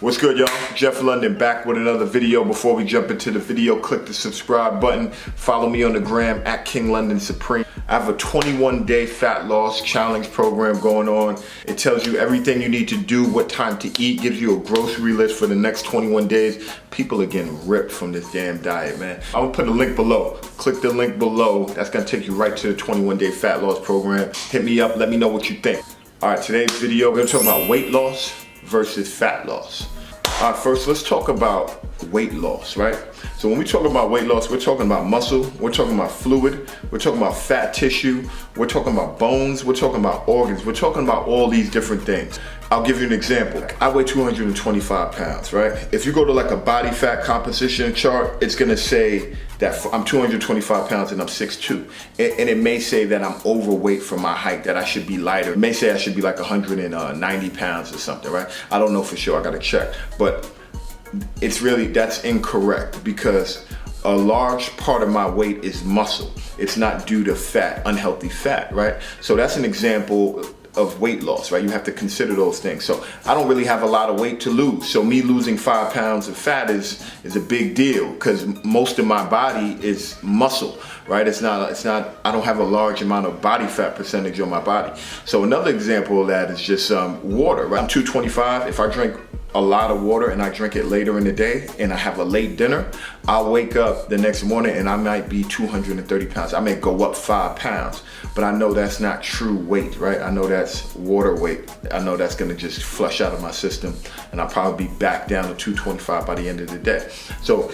What's good, y'all? Jeff London back with another video. Before we jump into the video, click the subscribe button. Follow me on the gram at King London Supreme. I have a 21-day fat loss challenge program going on. It tells you everything you need to do, what time to eat, gives you a grocery list for the next 21 days. People are getting ripped from this damn diet, man. I'm gonna put a link below. Click the link below. That's gonna take you right to the 21-day fat loss program. Hit me up, let me know what you think. All right, today's video, we're gonna talk about weight loss versus fat loss. All right, first let's talk about weight loss, right? So when we talk about weight loss, we're talking about muscle, we're talking about fluid, we're talking about fat tissue, we're talking about bones, we're talking about organs, we're talking about all these different things. I'll give you an example. I weigh 225 pounds, right? If you go to like a body fat composition chart, it's gonna say that I'm 225 pounds and I'm 6'2". And it may say that I'm overweight for my height, that I should be lighter. It may say I should be like 190 pounds or something, right? I don't know for sure, I gotta check. But it's really, that's incorrect because a large part of my weight is muscle. It's not due to fat, unhealthy fat, right? So that's an example of weight loss, right? You have to consider those things. So I don't really have a lot of weight to lose. So me losing 5 pounds of fat is a big deal because most of my body is muscle, right? It's not, I don't have a large amount of body fat percentage on my body. So another example of that is just water, right? I'm 225. If I drink a lot of water and I drink it later in the day and I have a late dinner, I'll wake up the next morning and I might be 230 pounds. I may go up 5 pounds, but I know that's not true weight, right? I know that's water weight. I know that's gonna just flush out of my system and I'll probably be back down to 225 by the end of the day. So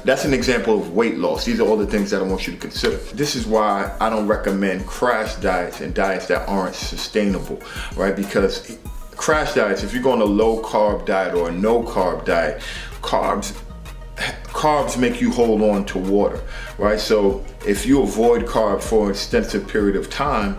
that's an example of weight loss. These are all the things that I want you to consider. This is why I don't recommend crash diets and diets that aren't sustainable, right? Because crash diets, if you go on a low carb diet or a no carb diet, carbs make you hold on to water, right? So if you avoid carbs for an extensive period of time,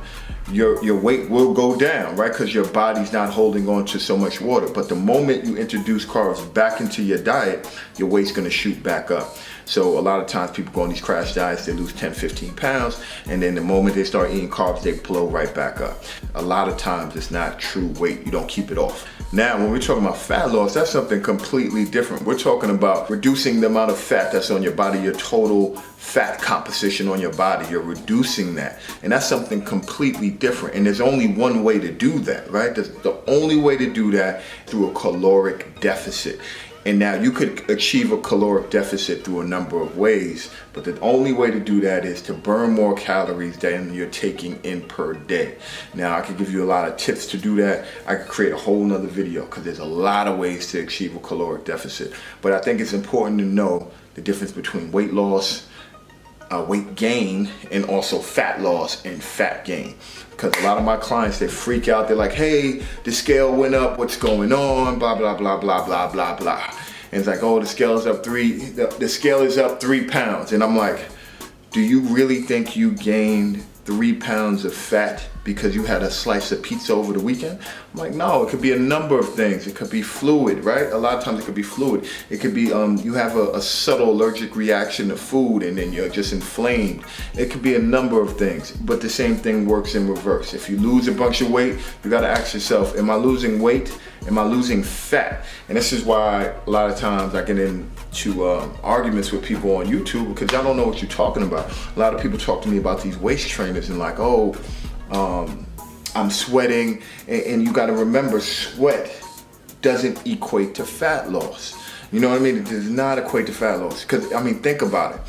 your weight will go down, right? Because your body's not holding on to so much water. But the moment you introduce carbs back into your diet, your weight's gonna shoot back up. So a lot of times people go on these crash diets, they lose 10, 15 pounds, and then the moment they start eating carbs, they blow right back up. A lot of times it's not true weight, you don't keep it off. Now, when we're talking about fat loss, that's something completely different. We're talking about reducing the amount of fat that's on your body, your total fat composition on your body, you're reducing that. And that's something completely different. And there's only one way to do that, right? The only way to do that through a caloric deficit. And now you could achieve a caloric deficit through a number of ways, but the only way to do that is to burn more calories than you're taking in per day. Now I could give you a lot of tips to do that. I could create a whole nother video because there's a lot of ways to achieve a caloric deficit. But I think it's important to know the difference between weight loss, weight gain, and also fat loss and fat gain. Because a lot of my clients, they freak out. They're like, hey, the scale went up, what's going on? Blah, blah, blah, blah, blah, blah, blah. And it's like, oh, the scale is up the scale is up 3 pounds. And I'm like, do you really think you gained 3 pounds of fat because you had a slice of pizza over the weekend? I'm like, no, it could be a number of things. It could be fluid, right? A lot of times it could be fluid. It could be you have a subtle allergic reaction to food and then you're just inflamed. It could be a number of things, but the same thing works in reverse. If you lose a bunch of weight, you gotta ask yourself, am I losing weight? Am I losing fat? And this is why a lot of times I get into arguments with people on YouTube because y'all don't know what you're talking about. A lot of people talk to me about these waist trainers and like, oh, I'm sweating, and you gotta remember, sweat doesn't equate to fat loss. You know what I mean? It does not equate to fat loss. Because, I mean, think about it.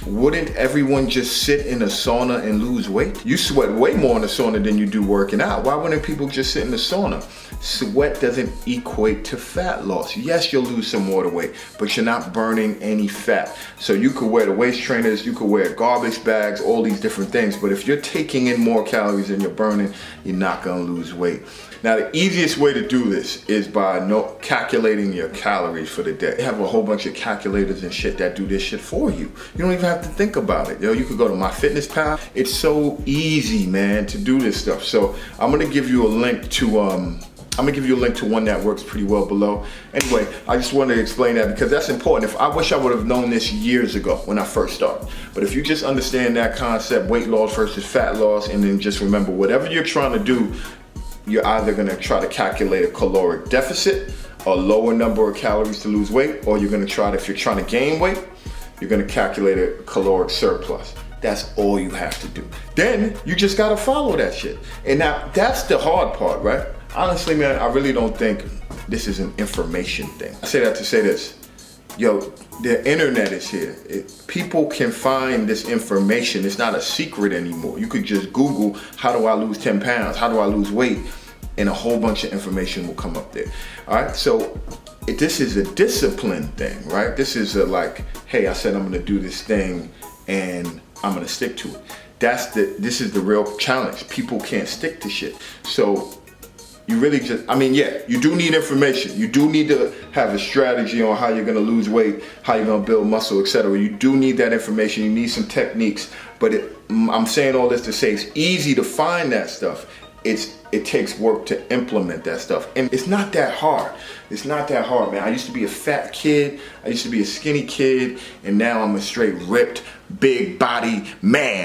Wouldn't everyone just sit in a sauna and lose weight? You sweat way more in a sauna than you do working out. Why wouldn't people just sit in the sauna? Sweat doesn't equate to fat loss. Yes, you'll lose some water weight, but you're not burning any fat. So you could wear the waist trainers, you could wear garbage bags, all these different things. But if you're taking in more calories than you're burning, you're not gonna lose weight. Now, the easiest way to do this is by calculating your calories for the day. They have a whole bunch of calculators and shit that do this shit for you. You don't even have to think about it. You could go to MyFitnessPal. It's so easy, man, to do this stuff. So I'm gonna give you a link to one that works pretty well below. Anyway, I just wanted to explain that because that's important. I wish I would have known this years ago when I first started. But if you just understand that concept, weight loss versus fat loss, and then just remember, whatever you're trying to do, you're either gonna try to calculate a caloric deficit a lower number of calories to lose weight, or you're gonna try to, if you're trying to gain weight, you're gonna calculate a caloric surplus. That's all you have to do. Then you just gotta follow that shit. And now that's the hard part, right? Honestly, man, I really don't think this is an information thing. I say that to say this. Yo, the internet is here. People can find this information. It's not a secret anymore. You could just Google, how do I lose 10 pounds? How do I lose weight? And a whole bunch of information will come up there. All right, so this is a discipline thing, right? This is a like, hey, I said I'm gonna do this thing and I'm gonna stick to it. This is the real challenge. People can't stick to shit. So you really just, I mean, yeah, you do need information. You do need to have a strategy on how you're gonna lose weight, how you're gonna build muscle, etc. You do need that information. You need some techniques. But I'm saying all this to say it's easy to find that stuff. It takes work to implement that stuff. And it's not that hard. It's not that hard, man. I used to be a fat kid. I used to be a skinny kid. And now I'm a straight ripped, big body man.